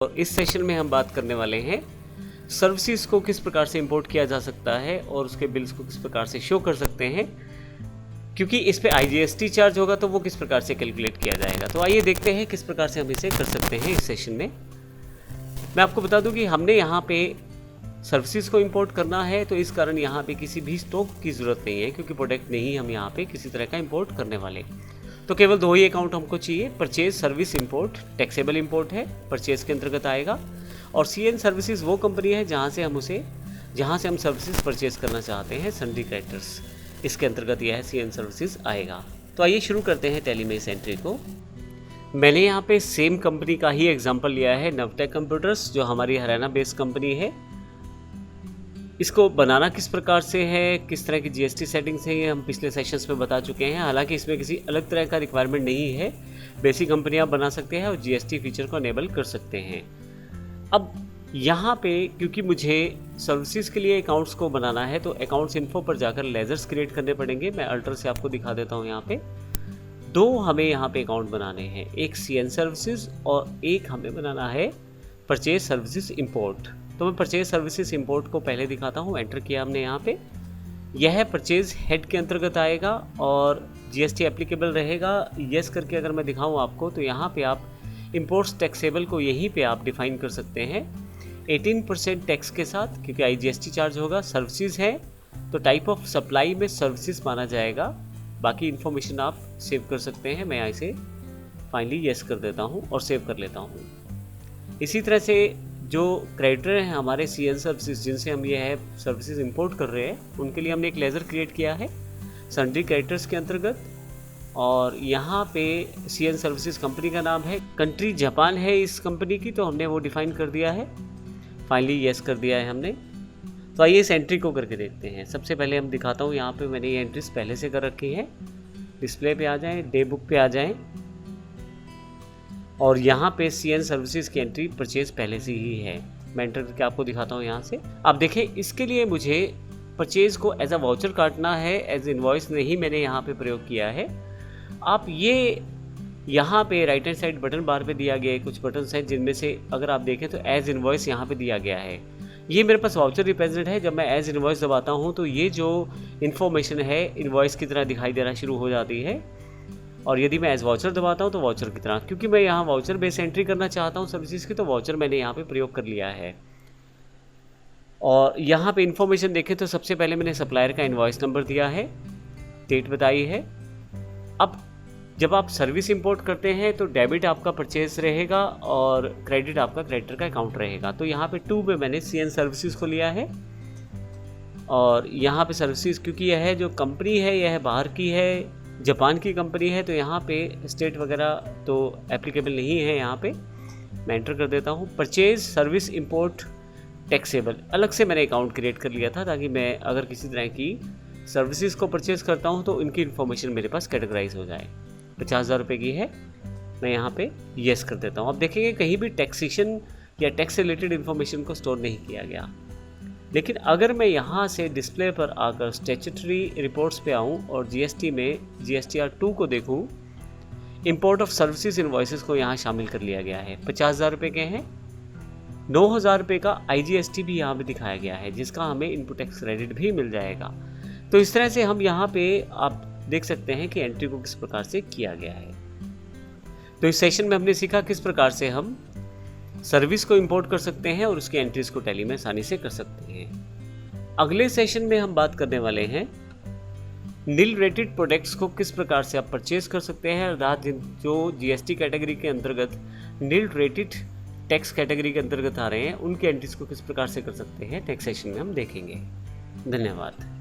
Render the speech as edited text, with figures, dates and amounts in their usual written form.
और इस सेशन में हम बात करने वाले हैं सर्विसेज को किस प्रकार से इंपोर्ट किया जा सकता है और उसके बिल्स को किस प्रकार से शो कर सकते हैं, क्योंकि इस पे IGST चार्ज होगा तो वो किस प्रकार से कैलकुलेट किया जाएगा। तो आइए देखते हैं किस प्रकार से हम इसे कर सकते हैं। इस सेशन में मैं आपको बता दूं कि हमने यहाँ पे सर्विसेज को इंपोर्ट करना है, तो इस कारण यहाँ पे किसी भी स्टॉक की ज़रूरत नहीं है, क्योंकि प्रोडक्ट नहीं हम यहाँ पे किसी तरह का इंपोर्ट करने वाले। तो केवल दो ही अकाउंट हमको चाहिए। Purchase service import taxable import है, परचेज के अंतर्गत आएगा, और CN सर्विसेज वो कंपनी है जहाँ से हम सर्विसेज परचेज करना चाहते हैं, सन्ड्री क्रेडिटर्स, इसके अंतर्गत यह CN सर्विसेज आएगा। तो आइए शुरू करते हैं टैली में इस एंट्री को। मैंने यहाँ पे सेम कंपनी का ही एग्जांपल लिया है, नवटेक कंप्यूटर्स, जो हमारी हरियाणा बेस्ड कंपनी है। इसको बनाना किस प्रकार से है, किस तरह की GST सेटिंग्स है, ये हम पिछले सेशंस में बता चुके हैं। हालांकि इसमें किसी अलग तरह का रिक्वायरमेंट नहीं है, बेसिक कंपनियां बना सकते हैं और GST फीचर को अनेबल कर सकते हैं। अब यहाँ पे क्योंकि मुझे सर्विसेज के लिए अकाउंट्स को बनाना है, तो अकाउंट्स इन्फो पर जाकर लेजर्स क्रिएट करने पड़ेंगे। मैं अल्टर से आपको दिखा देता हूँ। यहाँ पे दो हमें यहाँ पे अकाउंट बनाने हैं, एक CN सर्विसेज और एक हमें बनाना है परचेज सर्विसेज इंपोर्ट। तो मैं परचेज सर्विसेज इंपोर्ट को पहले दिखाता हूँ। एंटर किया हमने यहाँ पे, यह परचेज हेड के अंतर्गत आएगा और GST एप्लीकेबल रहेगा। यस करके अगर मैं दिखाऊँ आपको, तो यहाँ पे आप इंपोर्ट्स टैक्सेबल को यहीं पे आप डिफाइन कर सकते हैं 18% टैक्स के साथ, क्योंकि IGST चार्ज होगा। सर्विसेज है तो टाइप ऑफ सप्लाई में सर्विसेज माना जाएगा। बाकी इन्फॉर्मेशन आप सेव कर सकते हैं। मैं इसे फाइनली यस कर देता हूँ और सेव कर लेता हूँ। इसी तरह से जो क्रेडिटर हैं हमारे CN सर्विसेज, जिनसे हम ये है सर्विसेज इंपोर्ट कर रहे हैं, उनके लिए हमने एक लेजर क्रिएट किया है सन्ड्री क्रेडिटर्स के अंतर्गत। और यहाँ पे CN सर्विसेज कंपनी का नाम है, कंट्री जापान है इस कंपनी की, तो हमने वो डिफाइन कर दिया है। फाइनली यस कर दिया है हमने। तो आइए इस एंट्री को करके देखते हैं। सबसे पहले हम दिखाता हूँ, यहाँ पे मैंने ये एंट्रीज पहले से कर रखी है। डिस्प्ले पे आ जाएँ, डे बुक पे आ जाएँ, और यहाँ पे CN सर्विसेज की एंट्री परचेज पहले से ही है। मैं एंटर करके आपको दिखाता हूँ यहाँ से। आप देखें, इसके लिए मुझे परचेज को एज अ वाउचर काटना है, एज इनवॉइस नहीं मैंने यहाँ पे प्रयोग किया है। आप ये यहाँ पे राइट हैंड साइड बटन बार पे दिया गया है कुछ बटन हैं, जिनमें से अगर आप देखें तो एज इनवॉइस यहाँ पे दिया गया है। ये मेरे पास वाउचर रिप्रेजेंट है। जब मैं एज इनवॉइस दबाता हूँ तो ये जो इन्फॉर्मेशन है इनवॉइस की तरह दिखाई देना शुरू हो जाती है, और यदि मैं एज वाउचर दबाता हूँ तो वाउचर की तरह। क्योंकि मैं यहाँ वाउचर बेस एंट्री करना चाहता हूँ सर्विसेज की, तो वाउचर मैंने यहाँ पे प्रयोग कर लिया है। और यहाँ पे इन्फॉर्मेशन देखें तो सबसे पहले मैंने सप्लायर का इनवॉइस नंबर दिया है, डेट बताई है। अब जब आप सर्विस इंपोर्ट करते हैं तो डेबिट आपका परचेज रहेगा और क्रेडिट आपका क्रेडिटर का अकाउंट रहेगा। तो यहाँ पे 2 में मैंने CN सर्विसेज को लिया है, और यहाँ पे सर्विसेज क्योंकि यह है जो कंपनी है यह बाहर की है, जापान की कंपनी है, तो यहाँ पे स्टेट वगैरह तो एप्लीकेबल नहीं है। यहाँ पे मैं एंटर कर देता हूँ। परचेज सर्विस इंपोर्ट टैक्सेबल अलग से मैंने अकाउंट क्रिएट कर लिया था, ताकि मैं अगर किसी तरह की सर्विसेज को परचेज करता हूँ तो इनकी इन्फॉर्मेशन मेरे पास कैटेगराइज हो जाए। 50,000 रुपये की है, मैं यहाँ पे यस कर देता हूँ। अब देखेंगे कहीं भी टैक्सेशन या टैक्स रिलेटेड इन्फॉर्मेशन को स्टोर नहीं किया गया। लेकिन अगर मैं यहाँ से डिस्प्ले पर आकर स्टैट्यूटरी रिपोर्ट्स पे आऊँ और GST में GSTR 2 को देखूँ, इंपोर्ट ऑफ सर्विसेज इनवॉइसेस को यहाँ शामिल कर लिया गया है। 50,000 रुपये के हैं। 9,000 रुपये का IGST भी यहाँ पे दिखाया गया है, जिसका हमें इनपुट टैक्स क्रेडिट भी मिल जाएगा। तो इस तरह से हम यहाँ पे आप देख सकते हैं कि एंट्री को किस प्रकार से किया गया है। तो इस सेशन में हमने सीखा किस प्रकार से हम सर्विस को इंपोर्ट कर सकते हैं और उसकी एंट्रीज को टैली में आसानी से कर सकते हैं। अगले सेशन में हम बात करने वाले हैं नील रेटेड प्रोडक्ट्स को किस प्रकार से आप परचेज कर सकते हैं, अर्थात जो GST कैटेगरी के अंतर्गत नील रेटेड टैक्स कैटेगरी के अंतर्गत आ रहे हैं, उनकी एंट्रीज को किस प्रकार से कर सकते हैं नेक्स्ट सेशन में हम देखेंगे। धन्यवाद।